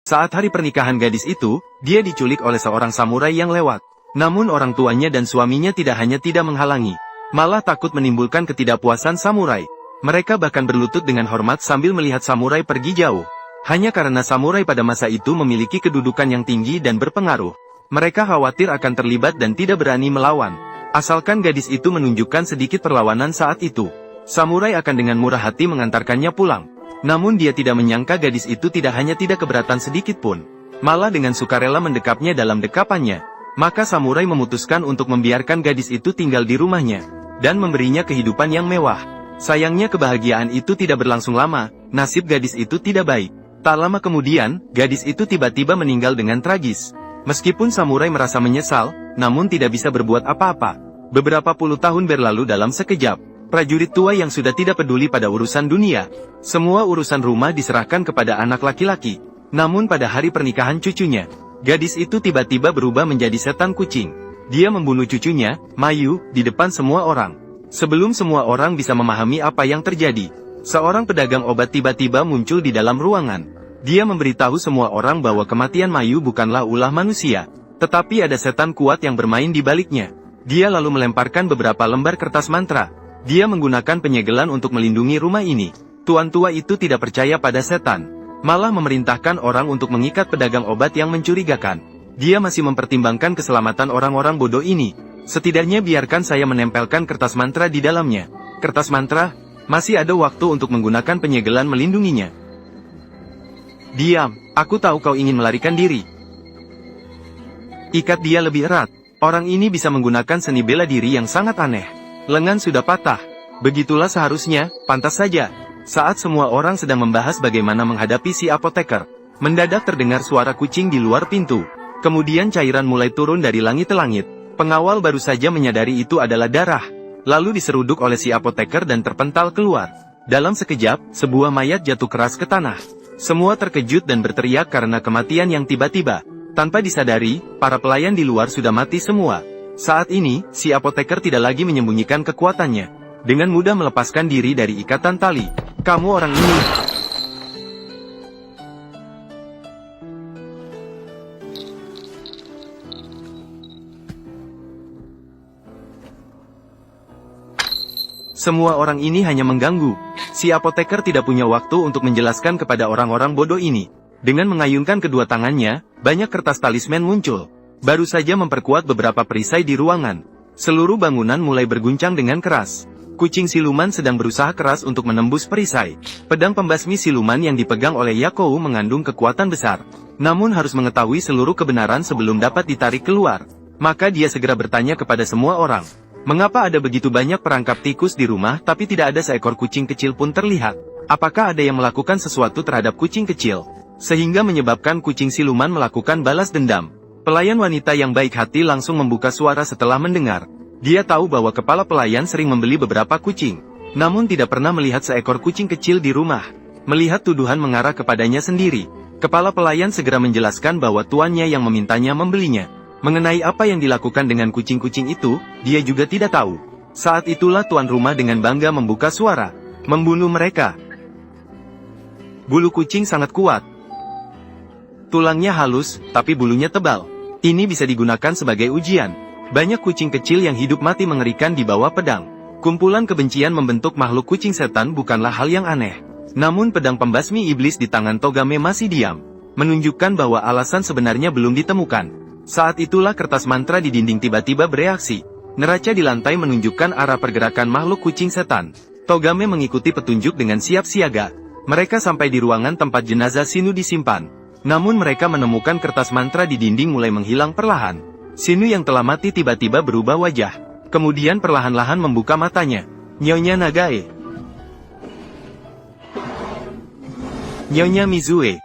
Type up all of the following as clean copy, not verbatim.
Saat hari pernikahan gadis itu, dia diculik oleh seorang samurai yang lewat. Namun orang tuanya dan suaminya tidak hanya tidak menghalangi, malah takut menimbulkan ketidakpuasan samurai. Mereka bahkan berlutut dengan hormat sambil melihat samurai pergi jauh. Hanya karena samurai pada masa itu memiliki kedudukan yang tinggi dan berpengaruh. Mereka khawatir akan terlibat dan tidak berani melawan. Asalkan gadis itu menunjukkan sedikit perlawanan saat itu, samurai akan dengan murah hati mengantarkannya pulang. Namun dia tidak menyangka gadis itu tidak hanya tidak keberatan sedikit pun, malah dengan sukarela mendekapnya dalam dekapannya. Maka samurai memutuskan untuk membiarkan gadis itu tinggal di rumahnya, dan memberinya kehidupan yang mewah. Sayangnya kebahagiaan itu tidak berlangsung lama, nasib gadis itu tidak baik. Tak lama kemudian, gadis itu tiba-tiba meninggal dengan tragis. Meskipun samurai merasa menyesal, namun tidak bisa berbuat apa-apa. Beberapa puluh tahun berlalu dalam sekejap. Prajurit tua yang sudah tidak peduli pada urusan dunia. Semua urusan rumah diserahkan kepada anak laki-laki. Namun pada hari pernikahan cucunya, gadis itu tiba-tiba berubah menjadi setan kucing. Dia membunuh cucunya, Mayu, di depan semua orang. Sebelum semua orang bisa memahami apa yang terjadi, seorang pedagang obat tiba-tiba muncul di dalam ruangan. Dia memberitahu semua orang bahwa kematian Mayu bukanlah ulah manusia, tetapi ada setan kuat yang bermain di baliknya. Dia lalu melemparkan beberapa lembar kertas mantra. Dia menggunakan penyegelan untuk melindungi rumah ini. Tuan tua itu tidak percaya pada setan, malah memerintahkan orang untuk mengikat pedagang obat yang mencurigakan. Dia masih mempertimbangkan keselamatan orang-orang bodoh ini. Setidaknya biarkan saya menempelkan kertas mantra di dalamnya. Kertas mantra, masih ada waktu untuk menggunakan penyegelan melindunginya. Diam, aku tahu kau ingin melarikan diri. Ikat dia lebih erat. Orang ini bisa menggunakan seni bela diri yang sangat aneh. Lengan sudah patah. Begitulah seharusnya, pantas saja. Saat semua orang sedang membahas bagaimana menghadapi si apoteker, mendadak terdengar suara kucing di luar pintu. Kemudian cairan mulai turun dari langit ke langit. Pengawal baru saja menyadari itu adalah darah. Lalu diseruduk oleh si apoteker dan terpental keluar. Dalam sekejap, sebuah mayat jatuh keras ke tanah. Semua terkejut dan berteriak karena kematian yang tiba-tiba. Tanpa disadari, para pelayan di luar sudah mati semua. Saat ini, si apoteker tidak lagi menyembunyikan kekuatannya. Dengan mudah melepaskan diri dari ikatan tali. Kamu orang ini. Semua orang ini hanya mengganggu. Si apoteker tidak punya waktu untuk menjelaskan kepada orang-orang bodoh ini. Dengan mengayunkan kedua tangannya, banyak kertas talisman muncul. Baru saja memperkuat beberapa perisai di ruangan. Seluruh bangunan mulai berguncang dengan keras. Kucing siluman sedang berusaha keras untuk menembus perisai. Pedang pembasmi siluman yang dipegang oleh Yakou mengandung kekuatan besar. Namun harus mengetahui seluruh kebenaran sebelum dapat ditarik keluar. Maka dia segera bertanya kepada semua orang. Mengapa ada begitu banyak perangkap tikus di rumah tapi tidak ada seekor kucing kecil pun terlihat? Apakah ada yang melakukan sesuatu terhadap kucing kecil, sehingga menyebabkan kucing siluman melakukan balas dendam? Pelayan wanita yang baik hati langsung membuka suara setelah mendengar. Dia tahu bahwa kepala pelayan sering membeli beberapa kucing, namun tidak pernah melihat seekor kucing kecil di rumah. Melihat tuduhan mengarah kepadanya sendiri, kepala pelayan segera menjelaskan bahwa tuannya yang memintanya membelinya. Mengenai apa yang dilakukan dengan kucing-kucing itu, dia juga tidak tahu. Saat itulah tuan rumah dengan bangga membuka suara. Membunuh mereka. Bulu kucing sangat kuat. Tulangnya halus, tapi bulunya tebal. Ini bisa digunakan sebagai ujian. Banyak kucing kecil yang hidup mati mengerikan di bawah pedang. Kumpulan kebencian membentuk makhluk kucing setan bukanlah hal yang aneh. Namun pedang pembasmi iblis di tangan Togame masih diam, menunjukkan bahwa alasan sebenarnya belum ditemukan. Saat itulah kertas mantra di dinding tiba-tiba bereaksi. Neraca di lantai menunjukkan arah pergerakan makhluk kucing setan. Togame mengikuti petunjuk dengan siap siaga. Mereka sampai di ruangan tempat jenazah Shinu disimpan. Namun mereka menemukan kertas mantra di dinding mulai menghilang perlahan. Shinu yang telah mati tiba-tiba berubah wajah. Kemudian perlahan-lahan membuka matanya. Nyonya Nagae. Nyonya Mizue.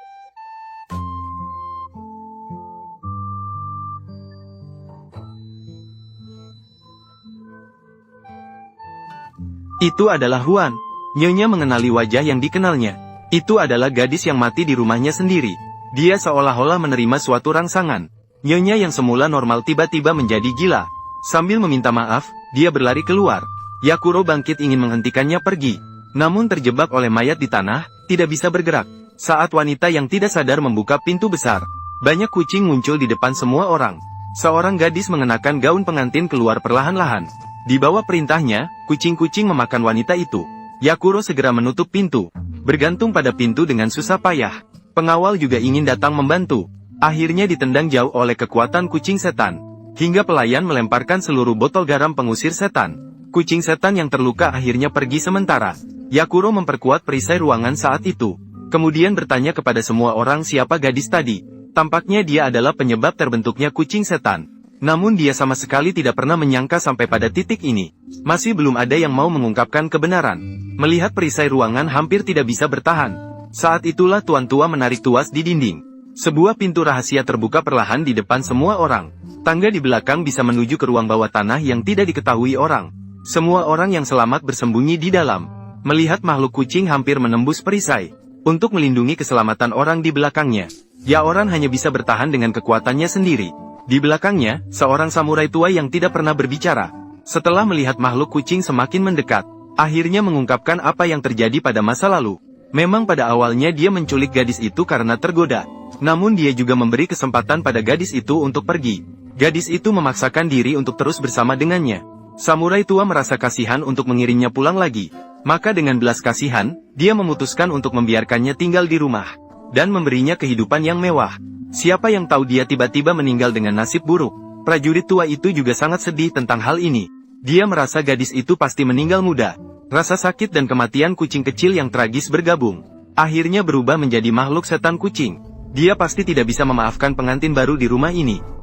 Itu adalah Huan. Nyonya mengenali wajah yang dikenalnya. Itu adalah gadis yang mati di rumahnya sendiri. Dia seolah-olah menerima suatu rangsangan. Nyonya yang semula normal tiba-tiba menjadi gila. Sambil meminta maaf, dia berlari keluar. Yakuro bangkit ingin menghentikannya pergi. Namun terjebak oleh mayat di tanah, tidak bisa bergerak. Saat wanita yang tidak sadar membuka pintu besar, banyak kucing muncul di depan semua orang. Seorang gadis mengenakan gaun pengantin keluar perlahan-lahan. Di bawah perintahnya, kucing-kucing memakan wanita itu. Yakuro segera menutup pintu, bergantung pada pintu dengan susah payah. Pengawal juga ingin datang membantu. Akhirnya ditendang jauh oleh kekuatan kucing setan, hingga pelayan melemparkan seluruh botol garam pengusir setan. Kucing setan yang terluka akhirnya pergi sementara. Yakuro memperkuat perisai ruangan saat itu. Kemudian bertanya kepada semua orang siapa gadis tadi. Tampaknya dia adalah penyebab terbentuknya kucing setan. Namun dia sama sekali tidak pernah menyangka sampai pada titik ini. Masih belum ada yang mau mengungkapkan kebenaran. Melihat perisai ruangan hampir tidak bisa bertahan. Saat itulah tuan tua menarik tuas di dinding. Sebuah pintu rahasia terbuka perlahan di depan semua orang. Tangga di belakang bisa menuju ke ruang bawah tanah yang tidak diketahui orang. Semua orang yang selamat bersembunyi di dalam. Melihat makhluk kucing hampir menembus perisai. Untuk melindungi keselamatan orang di belakangnya, Yaoran hanya bisa bertahan dengan kekuatannya sendiri. Di belakangnya, seorang samurai tua yang tidak pernah berbicara. Setelah melihat makhluk kucing semakin mendekat, akhirnya mengungkapkan apa yang terjadi pada masa lalu. Memang pada awalnya dia menculik gadis itu karena tergoda. Namun dia juga memberi kesempatan pada gadis itu untuk pergi. Gadis itu memaksakan diri untuk terus bersama dengannya. Samurai tua merasa kasihan untuk mengirimnya pulang lagi. Maka dengan belas kasihan, dia memutuskan untuk membiarkannya tinggal di rumah. Dan memberinya kehidupan yang mewah. Siapa yang tahu dia tiba-tiba meninggal dengan nasib buruk. Prajurit tua itu juga sangat sedih tentang hal ini. Dia merasa gadis itu pasti meninggal muda. Rasa sakit dan kematian kucing kecil yang tragis bergabung. Akhirnya berubah menjadi makhluk setan kucing. Dia pasti tidak bisa memaafkan pengantin baru di rumah ini.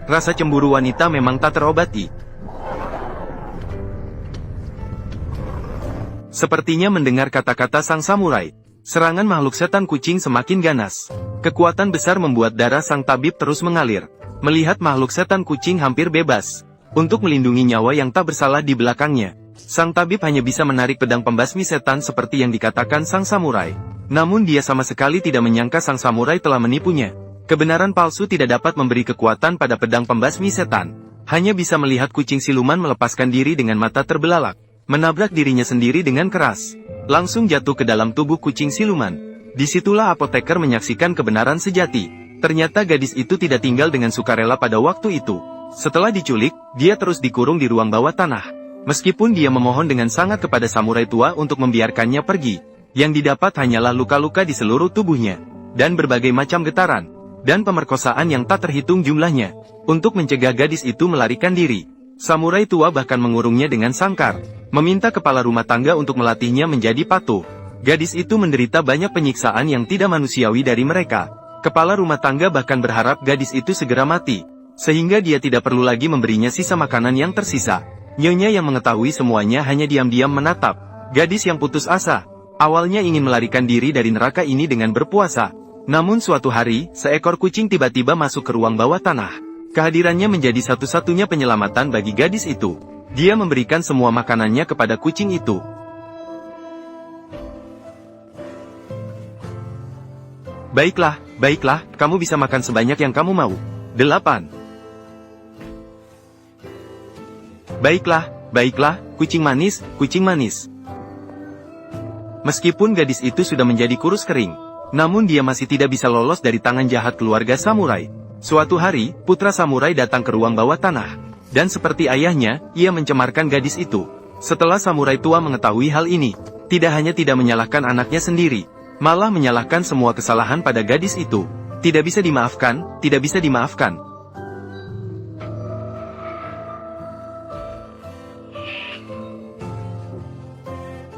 Rasa cemburu wanita memang tak terobati. Sepertinya mendengar kata-kata sang samurai, serangan makhluk setan kucing semakin ganas. Kekuatan besar membuat darah sang tabib terus mengalir. Melihat makhluk setan kucing hampir bebas, untuk melindungi nyawa yang tak bersalah di belakangnya, sang tabib hanya bisa menarik pedang pembasmi setan seperti yang dikatakan sang samurai. Namun dia sama sekali tidak menyangka sang samurai telah menipunya. Kebenaran palsu tidak dapat memberi kekuatan pada pedang pembasmi setan. Hanya bisa melihat kucing siluman melepaskan diri dengan mata terbelalak, menabrak dirinya sendiri dengan keras. Langsung jatuh ke dalam tubuh kucing siluman. Disitulah apoteker menyaksikan kebenaran sejati. Ternyata gadis itu tidak tinggal dengan sukarela pada waktu itu. Setelah diculik, dia terus dikurung di ruang bawah tanah. Meskipun dia memohon dengan sangat kepada samurai tua untuk membiarkannya pergi, yang didapat hanyalah luka-luka di seluruh tubuhnya, dan berbagai macam getaran, dan pemerkosaan yang tak terhitung jumlahnya. Untuk mencegah gadis itu melarikan diri, samurai tua bahkan mengurungnya dengan sangkar, meminta kepala rumah tangga untuk melatihnya menjadi patuh. Gadis itu menderita banyak penyiksaan yang tidak manusiawi dari mereka. Kepala rumah tangga bahkan berharap gadis itu segera mati, sehingga dia tidak perlu lagi memberinya sisa makanan yang tersisa. Nyonya yang mengetahui semuanya hanya diam-diam menatap gadis yang putus asa. Awalnya ingin melarikan diri dari neraka ini dengan berpuasa. Namun suatu hari, seekor kucing tiba-tiba masuk ke ruang bawah tanah. Kehadirannya menjadi satu-satunya penyelamatan bagi gadis itu. Dia memberikan semua makanannya kepada kucing itu. Baiklah, baiklah, kamu bisa makan sebanyak yang kamu mau. 8. Baiklah, baiklah, kucing manis, kucing manis. Meskipun gadis itu sudah menjadi kurus kering, namun dia masih tidak bisa lolos dari tangan jahat keluarga samurai. Suatu hari, putra samurai datang ke ruang bawah tanah. Dan seperti ayahnya, ia mencemarkan gadis itu. Setelah samurai tua mengetahui hal ini, tidak hanya tidak menyalahkan anaknya sendiri, malah menyalahkan semua kesalahan pada gadis itu. Tidak bisa dimaafkan, tidak bisa dimaafkan.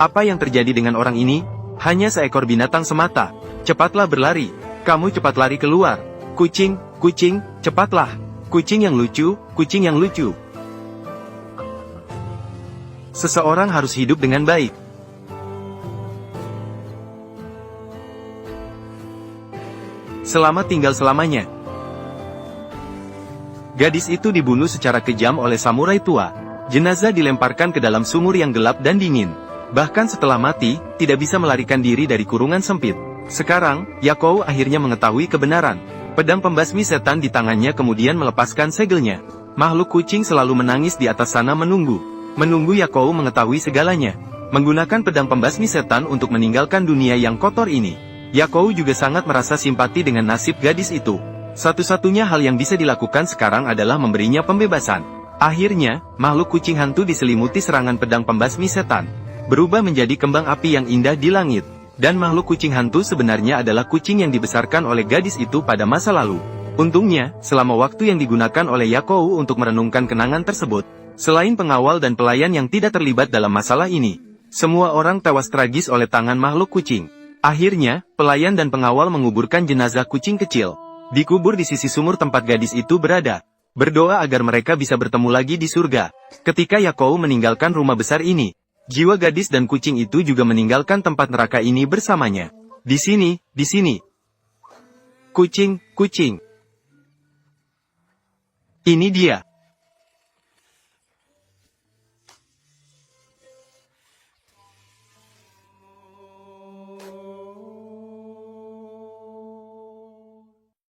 Apa yang terjadi dengan orang ini? Hanya seekor binatang semata. Cepatlah berlari. Kamu cepat lari keluar. Kucing, kucing, cepatlah. Kucing yang lucu, kucing yang lucu. Seseorang harus hidup dengan baik. Selamat tinggal selamanya. Gadis itu dibunuh secara kejam oleh samurai tua. Jenazah dilemparkan ke dalam sumur yang gelap dan dingin. Bahkan setelah mati, tidak bisa melarikan diri dari kurungan sempit. Sekarang, Yakou akhirnya mengetahui kebenaran. Pedang pembasmi setan di tangannya kemudian melepaskan segelnya. Makhluk kucing selalu menangis di atas sana menunggu. menunggu Yakou mengetahui segalanya. Menggunakan pedang pembasmi setan untuk meninggalkan dunia yang kotor ini. Yakou juga sangat merasa simpati dengan nasib gadis itu. Satu-satunya hal yang bisa dilakukan sekarang adalah memberinya pembebasan. Akhirnya, makhluk kucing hantu diselimuti serangan pedang pembasmi setan, berubah menjadi kembang api yang indah di langit. Dan makhluk kucing hantu sebenarnya adalah kucing yang dibesarkan oleh gadis itu pada masa lalu. Untungnya, selama waktu yang digunakan oleh Yakou untuk merenungkan kenangan tersebut, selain pengawal dan pelayan yang tidak terlibat dalam masalah ini, semua orang tewas tragis oleh tangan makhluk kucing. Akhirnya, pelayan dan pengawal menguburkan jenazah kucing kecil. Dikubur di sisi sumur tempat gadis itu berada. Berdoa agar mereka bisa bertemu lagi di surga. Ketika Yakou meninggalkan rumah besar ini, jiwa gadis dan kucing itu juga meninggalkan tempat neraka ini bersamanya. Di sini. Kucing. Ini dia.